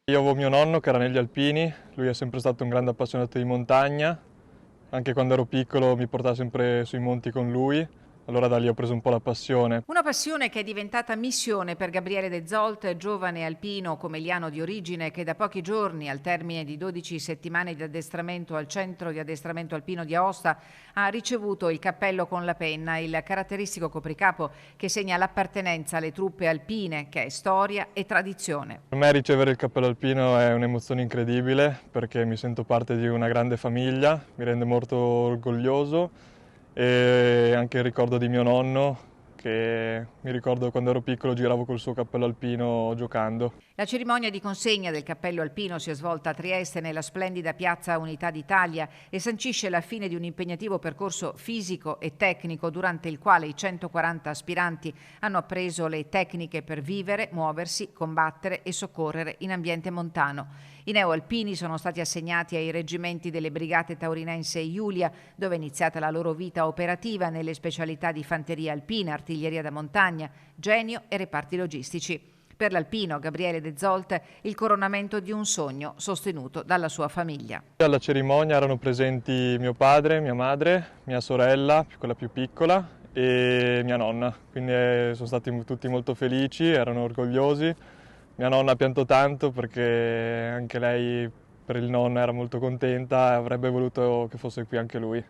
Io avevo mio nonno che era negli alpini, lui è sempre stato un grande appassionato di montagna, anche quando ero piccolo mi portava sempre sui monti con lui, allora da lì ho preso un po' la passione. Una passione che è diventata missione per Gabriele De Zolt, giovane alpino comeliano di origine che da pochi giorni, al termine di 12 settimane di addestramento al centro di addestramento alpino di Aosta, ha ricevuto il cappello con la penna, il caratteristico copricapo che segna l'appartenenza alle truppe alpine, che è storia e tradizione. Per me ricevere il cappello alpino è un'emozione incredibile perché mi sento parte di una grande famiglia, mi rende molto orgoglioso e anche il ricordo di mio nonno che mi ricordo quando ero piccolo giravo col suo cappello alpino giocando. La cerimonia di consegna del cappello alpino si è svolta a Trieste nella splendida piazza Unità d'Italia e sancisce la fine di un impegnativo percorso fisico e tecnico durante il quale i 140 aspiranti hanno appreso le tecniche per vivere, muoversi, combattere e soccorrere in ambiente montano. I neoalpini sono stati assegnati ai reggimenti delle Brigate Taurinense e Iulia, dove è iniziata la loro vita operativa nelle specialità di fanteria alpina, artiglieria da montagna, genio e reparti logistici. Per l'alpino Gabriele De Zolt il coronamento di un sogno sostenuto dalla sua famiglia. Alla cerimonia erano presenti mio padre, mia madre, mia sorella, quella più piccola, e mia nonna, quindi sono stati tutti molto felici, erano orgogliosi. Mia nonna ha pianto tanto perché anche lei per il nonno era molto contenta e avrebbe voluto che fosse qui anche lui.